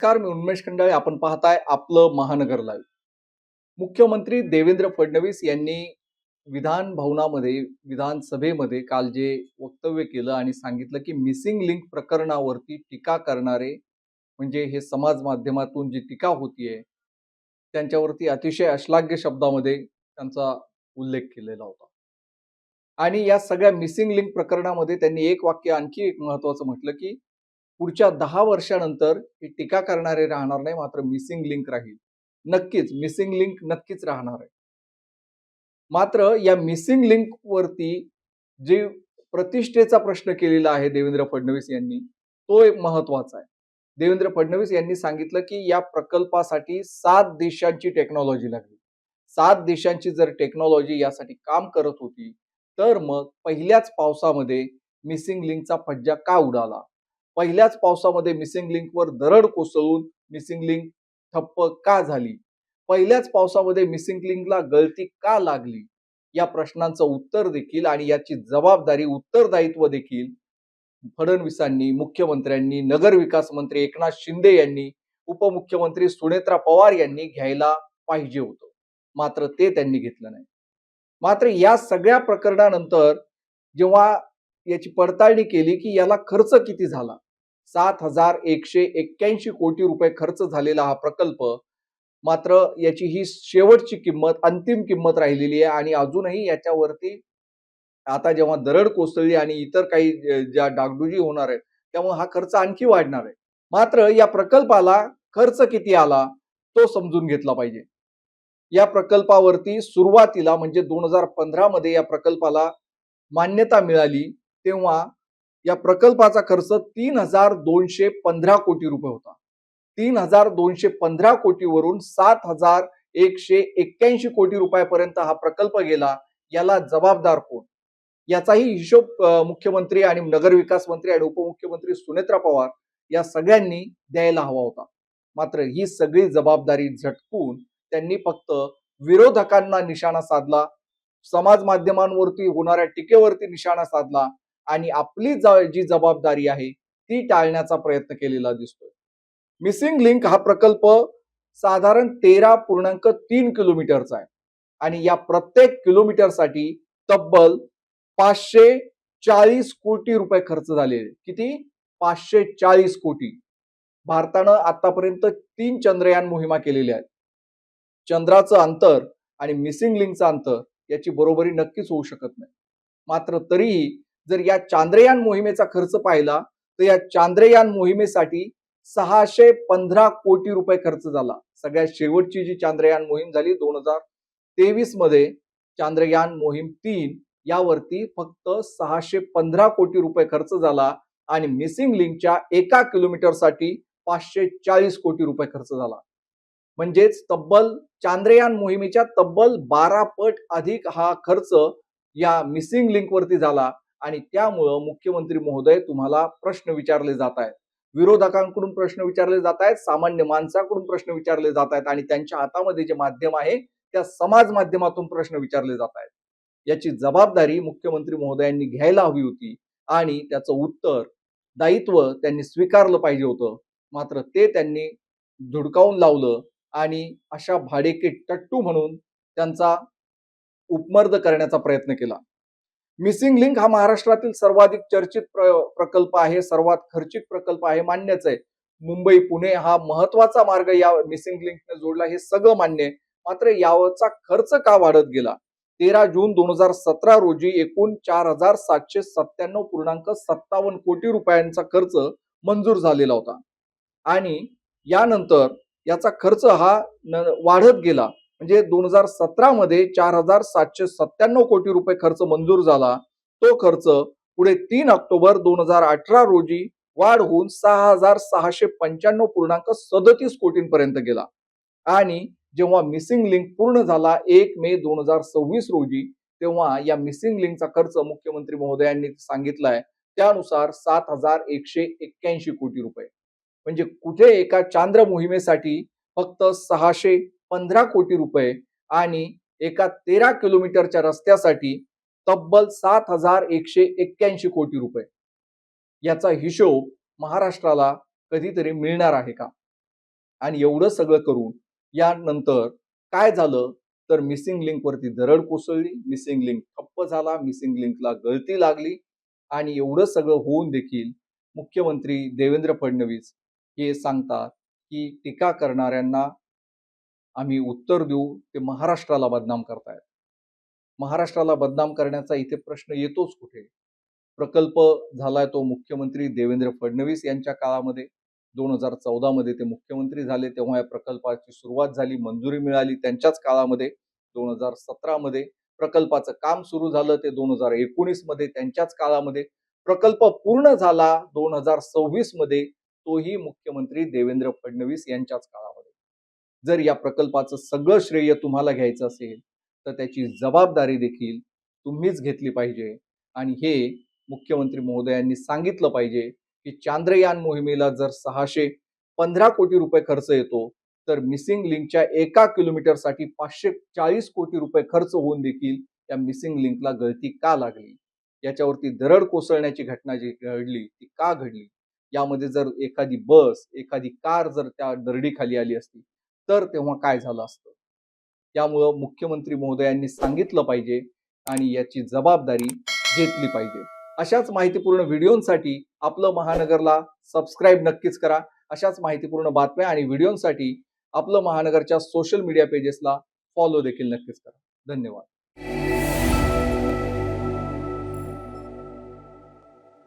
नमस्कार, मी उन्मेष खंडाळे. आपण पाहताय आपलं महानगर लाईव्ह. मुख्यमंत्री देवेंद्र फडणवीस यांनी विधान भवनामध्ये, विधानसभेमध्ये काल जे वक्तव्य केलं आणि सांगितलं, की मिसिंग लिंक प्रकरणावरती टीका करणारे म्हणजे हे समाज माध्यमातून जी टीका होतीये, त्यांच्यावरती अतिशय अश्लाघ्य शब्दामध्ये त्यांचा उल्लेख केलेला होता. आणि या सगळ्या मिसिंग लिंक प्रकरणामध्ये त्यांनी एक वाक्य आणखी एक महत्त्वाचं म्हटलं, की पुढच्या 10 वर्षानंतर ही टीका करणारे राहणार नाही, मात्र मिसिंग लिंक राहील. नक्कीच मिसिंग लिंक नक्कीच राहणार आहे. मात्र या मिसिंग लिंकवरती जे प्रतिष्ठेचा प्रश्न केलेला आहे देवेंद्र फडणवीस यांनी, तो एक महत्त्वाचा आहे. देवेंद्र फडणवीस यांनी सांगितलं, की या प्रकल्पासाठी 7 देशांची टेक्नॉलॉजी लागली. 7 देशांची जर टेक्नॉलॉजी यासाठी काम करत होती, तर मग पहिल्याच पावसामध्ये मिसिंग लिंकचा फज्जा का उडाला? पहिल्याच पावसामध्ये मिसिंग लिंकवर दरड कोसळून मिसिंग लिंक ठप्प का झाली? पहिल्याच पावसामध्ये मिसिंग लिंकला गळती का लागली? या प्रश्नांचं उत्तर देखील आणि याची जबाबदारी, उत्तरदायित्व देखील फडणवीसांनी, मुख्यमंत्र्यांनी, नगरविकास मंत्री एकनाथ शिंदे यांनी, उपमुख्यमंत्री सुनेत्रा पवार यांनी घ्यायला पाहिजे होतं. मात्र ते त्यांनी घेतलं नाही. मात्र या सगळ्या प्रकरणानंतर जेव्हा याची पडताळणी केली, की याला खर्च किती झाला? 7,181 कोटी रुपये खर्च झालेला हा प्रकल्प. मात्र याची ही शेवटची किंमत, अंतिम किंमत राहिलेली आहे आणि अजूनही याच्यावरती आता जेव्हा दरड कोसळली आणि इतर काही ज्या डागडुजी होणार आहेत, त्यामुळे हा खर्च आणखी वाढणार आहे. मात्र या प्रकल्पाला खर्च किती आला, तो समजून घेतला पाहिजे. या प्रकल्पावरती सुरुवातीला म्हणजे 2015 मध्ये या प्रकल्पाला मान्यता मिळाली, तेव्हा या प्रकल्पाचा खर्च 3,215 कोटी रुपये होता. 3,215 कोटीवरून 7,181 कोटी रुपयापर्यंत हा प्रकल्प गेला. याला जबाबदार कोण? याचाही हिशोब मुख्यमंत्री आणि नगरविकास मंत्री आणि उपमुख्यमंत्री सुनेत्रा पवार या सगळ्यांनी द्यायला हवा होता. मात्र ही सगळी जबाबदारी झटकून त्यांनी फक्त विरोधकांना निशाणा साधला, समाज माध्यमांवरती होणाऱ्या टीकेवरती निशाणा साधला आणि आपली जी जबाबदारी आहे ती टाळण्याचा प्रयत्न केलेला दिसतोय. मिसिंग लिंक हा प्रकल्प साधारण 13.3 किलोमीटरचा आहे आणि या प्रत्येक किलोमीटरसाठी तब्बल 540 कोटी रुपये खर्च झालेले. किती? 540 कोटी. भारतानं आतापर्यंत 3 चंद्रयान मोहिमा केलेल्या आहेत. चंद्राचं अंतर आणि मिसिंग लिंकचं अंतर याची बरोबरी नक्कीच होऊ शकत नाही. मात्र तरीही जर या चांद्रयान मोहिमेचा खर्च पाहिला, तर या चांद्रयान मोहिमेसाठी 615 कोटी रुपये खर्च झाला. सगळ्यात शेवटची जी चांद्रयान मोहीम झाली 2023 मध्ये, चांद्रयान मोहीम 3 यावरती फक्त 615 कोटी रुपये खर्च झाला आणि मिसिंग लिंकच्या 1 किलोमीटरसाठी 540 कोटी रुपये खर्च झाला. म्हणजेच तब्बल चांद्रयान मोहिमेच्या तब्बल 12 पट अधिक हा खर्च या मिसिंग लिंक वरती झाला आणि त्यामुळं मुख्यमंत्री महोदय तुम्हाला प्रश्न विचारले जात आहेत. विरोधकांकडून प्रश्न विचारले जात आहेत, सामान्य माणसाकडून प्रश्न विचारले जात आहेत आणि त्यांच्या हातामध्ये जे माध्यम आहे त्या समाज माध्यमातून प्रश्न विचारले जात आहेत. याची जबाबदारी मुख्यमंत्री महोदयांनी घ्यायला हवी होती आणि त्याचं उत्तर दायित्व त्यांनी स्वीकारलं पाहिजे होतं. मात्र ते त्यांनी धुडकावून लावलं आणि अशा भाडेके टट्टू म्हणून त्यांचा उपमर्द करण्याचा प्रयत्न केला. मिसिंग लिंक हा महाराष्ट्रातील सर्वाधिक चर्चित प्रकल्प आहे, सर्वात खर्चिक प्रकल्प आहे, मान्यच आहे. मुंबई पुणे हा महत्वाचा मार्ग या मिसिंग लिंकने जोडला, हे सगळं मान्य आहे. मात्र याचा खर्च का वाढत गेला? 13 जून 2017 रोजी एकूण 4,797.57 कोटी रुपयांचा खर्च मंजूर झालेला होता आणि यानंतर याचा खर्च हा वाढत गेला. म्हणजे 2017 मध्ये 4,797 कोटी रुपये खर्च मंजूर झाला. तो खर्च पुढे 3 ऑक्टोबर 2018 रोजी वाढ होऊन 6,695.37 कोटींपर्यंत गेला आणि जेव्हा मिसिंग लिंक पूर्ण झाला 1 मे 2026 रोजी, तेव्हा या मिसिंग लिंकचा खर्च मुख्यमंत्री महोदयांनी सांगितलाय त्यानुसार 7,181 कोटी रुपये. म्हणजे कुठे एका चांद्र मोहिमेसाठी फक्त 615 कोटी रुपये आणि एका 13 किलोमीटरच्या रस्त्यासाठी तब्बल 7,181 कोटी रुपये. याचा हिशोब महाराष्ट्राला कधीतरी मिळणार आहे का? आणि एवढं सगळं करून यानंतर काय झालं तर मिसिंग लिंक वरती दरड कोसळली, मिसिंग लिंक ठप्प झाला, मिसिंग लिंकला गळती लागली आणि एवढं सगळं होऊन देखील मुख्यमंत्री देवेंद्र फडणवीस हे सांगतात की टीका करणाऱ्यांना आम्ही उत्तर देऊ, ते महाराष्ट्राला बदनाम करतायत. महाराष्ट्राला बदनाम करण्याचा इथे प्रश्न येतोच कुठे? प्रकल्प झालाय तो मुख्यमंत्री देवेंद्र फडणवीस यांच्या काळामध्ये. 2014 मध्ये ते मुख्यमंत्री झाले तेव्हा या प्रकल्पाची सुरुवात झाली, मंजुरी मिळाली त्यांच्याच काळामध्ये. 2017 मध्ये प्रकल्पाचं काम सुरू झालं, ते 2019 मध्ये त्यांच्याच काळामध्ये. प्रकल्प पूर्ण झाला 2026 मध्ये, तोही मुख्यमंत्री देवेंद्र फडणवीस यांच्याच काळामध्ये. जर या प्रकल्पाचं सगळं श्रेय तुम्हाला घ्यायचं असेल तर त्याची जबाबदारी देखील तुम्हीच घेतली पाहिजे आणि हे मुख्यमंत्री महोदयांनी सांगितलं पाहिजे की चांद्रयान मोहिमेला जर 615 कोटी रुपये खर्च येतो तर मिसिंग लिंकच्या 1 किलोमीटरसाठी 540 कोटी रुपये खर्च होऊन देखील त्या मिसिंग लिंकला गळती का लागली, याच्यावरती दरड कोसळण्याची घटना जी घडली ती का घडली, यामध्ये जर एखादी बस एखादी कार जर त्या दरडीखाली आली असती तर तेव्हा काय झालं असतं. त्यामुळं मुख्यमंत्री महोदयांनी सांगितलं पाहिजे आणि याची जबाबदारी घेतली पाहिजे. अशाच माहितीपूर्ण व्हिडिओंसाठी आपलं महानगरला सबस्क्राईब नक्कीच करा. अशाच माहितीपूर्ण बातम्या आणि व्हिडिओंसाठी आपलं महानगरच्या सोशल मीडिया पेजेसला फॉलो देखील नक्कीच करा. धन्यवाद.